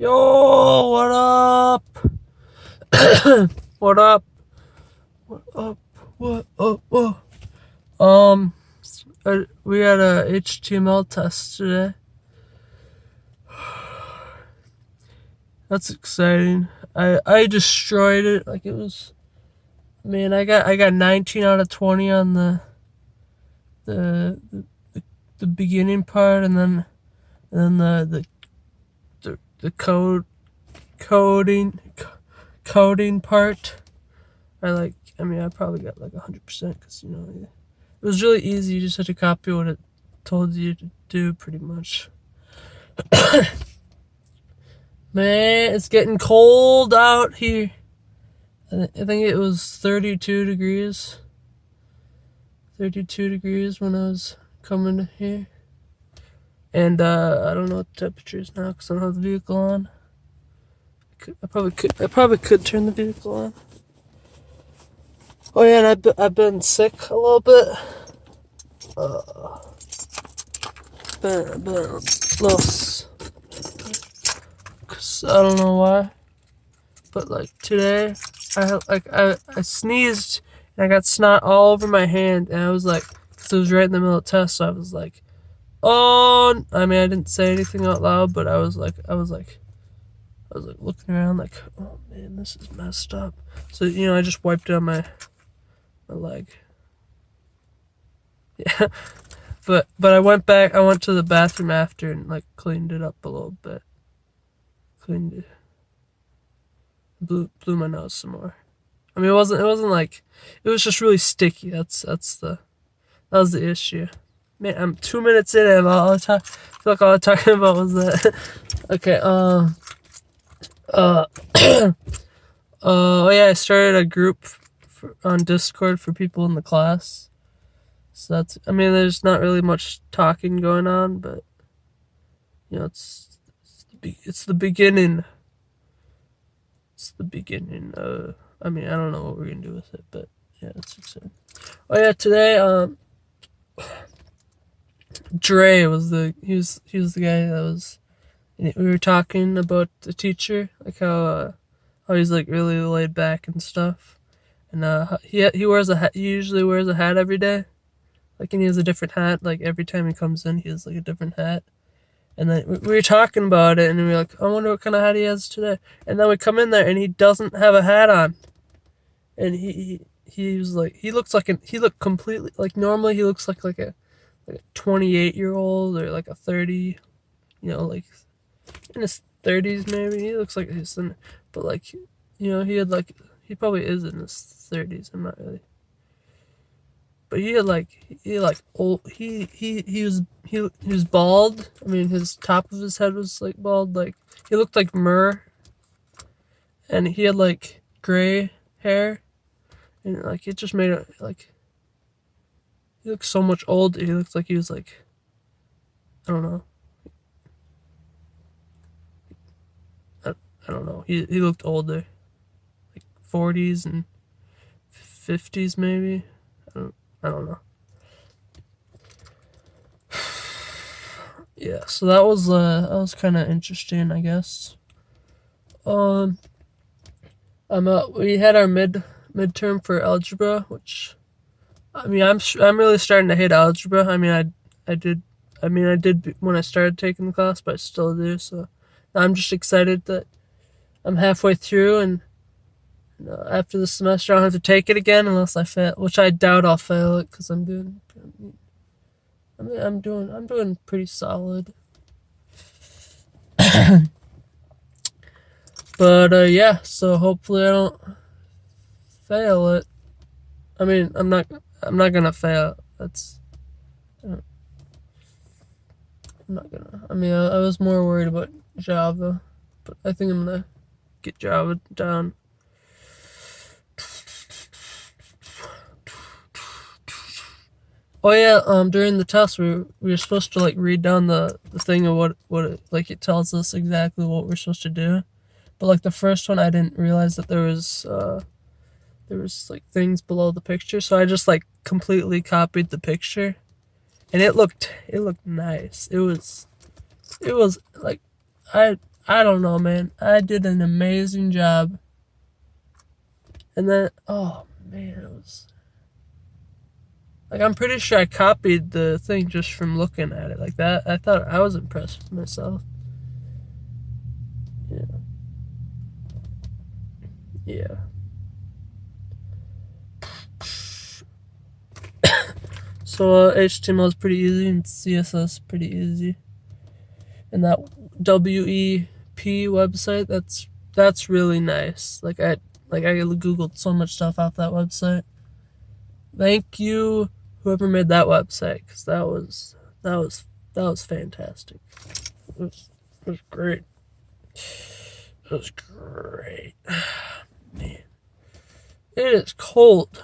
Yo, what up? What up? What up? What up? What? We had a HTML test today. That's exciting. I destroyed it. Like it was. Man, I got 19 out of 20 on the the beginning part, and then the coding part. I probably got like 100% because it was really easy. You just had to copy what it told you to do, pretty much. Man, it's getting cold out here. I think it was 32 degrees. 32 degrees when I was coming here. And I don't know what the temperature is now because I don't have the vehicle on. I probably could turn the vehicle on. Oh yeah, and I've been sick a little bit. Been a little, cause I don't know why, but like today, I sneezed and I got snot all over my hand, and I was like, cause it was right in the middle of the test, so I was like, oh, I didn't say anything out loud, but I was like looking around like, oh man, this is messed up. So I just wiped it on my leg. Yeah. But I went to the bathroom after and like cleaned it up a little bit. Cleaned it. Blew my nose some more. It wasn't like, it was just really sticky. That was the issue. Man, I'm 2 minutes in and I feel like all I'm talking about was that. Okay, oh yeah, I started a group on Discord for people in the class. So there's not really much talking going on, but it's the beginning. It's the beginning. I don't know what we're gonna do with it, but yeah, it's exciting. Oh yeah, today Dre was he was the guy that was. We were talking about the teacher, like how he's like really laid back and stuff, and he wears a hat. He usually wears a hat every day. Like, and he has a different hat. Like, every time he comes in, he has, like, a different hat. And then we were talking about it, and we were like, I wonder what kind of hat he has today. And then we come in there, and he doesn't have a hat on. And he was like, he looked completely, like, normally he looks like a 28-year-old or, like, a 30, like, in his 30s, maybe. He looks like he's in, but, like, he probably is in his 30s. I'm not really. But he was bald. His top of his head was like bald. Like, he looked like Murr, and he had like gray hair, and like it just made it like he looked so much older. He looked like he was like, I don't know. I don't know. He looked older, like 40s and 50s maybe. I don't know. Yeah, so that was kind of interesting, I guess. We had our midterm for algebra, which I'm really starting to hate algebra. I did when I started taking the class, but I still do. So I'm just excited that I'm halfway through, and after the semester I don't have to take it again unless I fail, which I doubt I'll fail it because I'm doing pretty solid. But yeah, so hopefully I don't fail it. I'm not gonna fail. I'm not gonna. I was more worried about Java, but I think I'm gonna get Java down. Oh yeah, during the test we were supposed to like read down the thing of what it, like, it tells us exactly what we're supposed to do. But like the first one I didn't realize that there was like things below the picture, so I just like completely copied the picture. And it looked nice. It was like I I don't know, man. I did an amazing job. And then, oh man, it was like, I'm pretty sure I copied the thing just from looking at it like that. I thought I was impressed with myself. Yeah. Yeah. So HTML is pretty easy and CSS pretty easy. And that WEP website, that's really nice. Like I googled so much stuff off that website. Thank you, whoever made that website, because that was fantastic. It was great. It was great. Man, it is cold.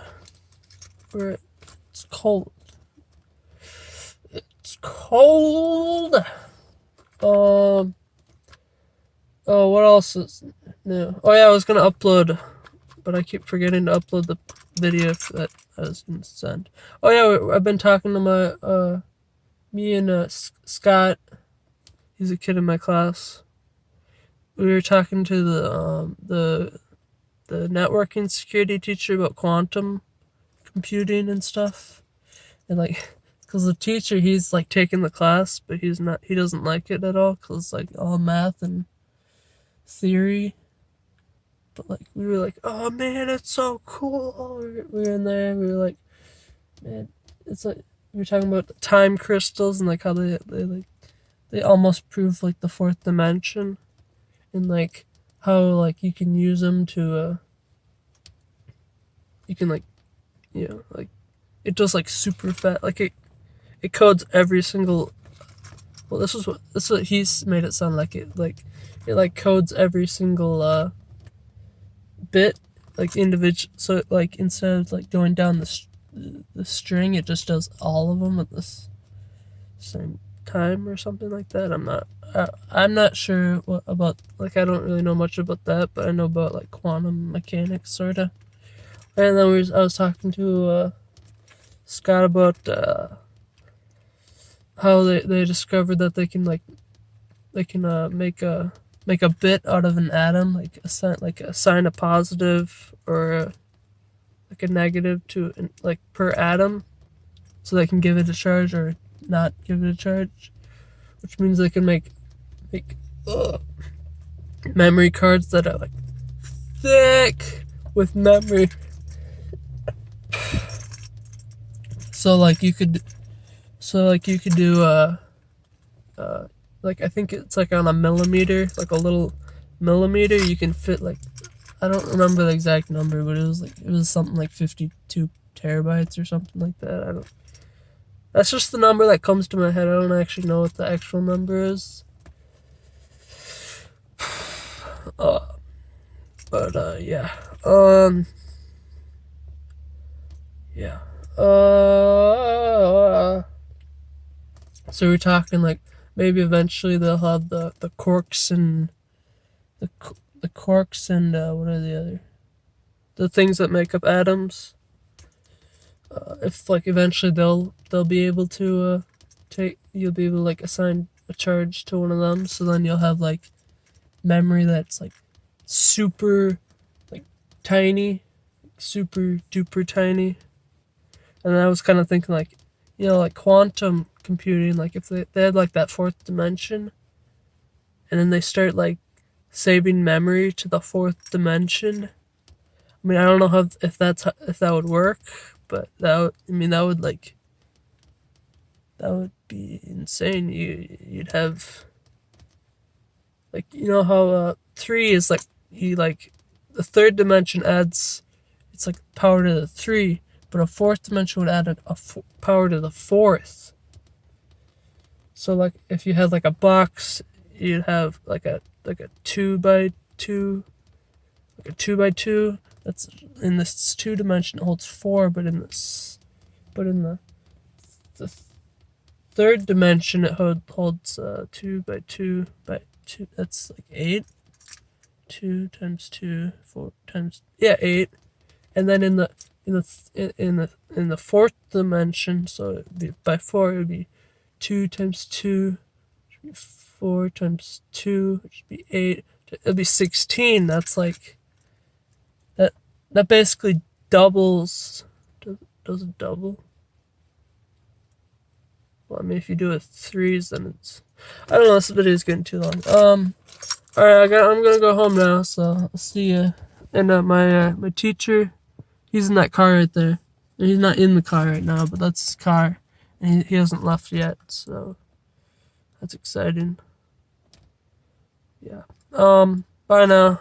It's cold. It's cold. Oh, what else is new? Oh yeah, I was gonna upload, but I keep forgetting to upload the video that I was gonna send. Oh yeah, I've been talking to my me and Scott. He's a kid in my class. We were talking to the networking security teacher about quantum computing and stuff, and like, cause the teacher, he's like taking the class, but he doesn't like it at all, cause like all math and theory. But like, we were like, oh man, it's so cool. We were in there, we were like, man, it's like, we were talking about time crystals and like how they almost prove like the fourth dimension, and like how like you can use them to you can like, like, it does like super fast, like it codes every single, well, this is what he's made it sound like. It like codes every single bit, like individual, so like instead of like going down the string, it just does all of them at the same time or something like that. I'm not sure what about, like, I don't really know much about that, but I know about like quantum mechanics sorta. And then I was talking to Scott about how they discovered that they can make a bit out of an atom, like assign a positive or like a negative to like per atom, so they can give it a charge or not give it a charge, which means they can make memory cards that are like thick with memory. So like you could do like, I think it's like on a millimeter, like a little millimeter, you can fit like, I don't remember the exact number, but it was something like 52 terabytes or something like that. I don't. That's just the number that comes to my head. I don't actually know what the actual number is. But yeah. Yeah. So we're talking like maybe eventually they'll have the quarks and the quarks and what are the things that make up atoms. If like eventually they'll be able to you'll be able to like assign a charge to one of them, so then you'll have like memory that's like super like tiny, super duper tiny. And I was kind of thinking like, like quantum computing, like if they had like that fourth dimension, and then they start like saving memory to the fourth dimension. I mean, I don't know if that would work, but that would be insane. You'd have like, how 3 is like, the third dimension adds, it's like power to the 3, but a fourth dimension would add a power to the fourth. So like if you had like a box, you'd have like a 2 by 2, like a 2 by 2. That's in this 2 dimension, it holds 4, but in the third dimension it holds 2 by 2 by 2. That's like 8. 2 times 2, 4 times, 8. And then in the fourth dimension, so it'd be by 4, it would be 2 times 2, 4 times 2, which would be 8. It'll be 16. That's like that. That basically doubles. Does it double? Well, I mean, if you do it with 3s, then it's. I don't know. This video is getting too long. All right, I'm gonna go home now. So I'll see you. And my teacher, he's in that car right there. He's not in the car right now, but that's his car, and he hasn't left yet. So that's exciting. Yeah. Bye now.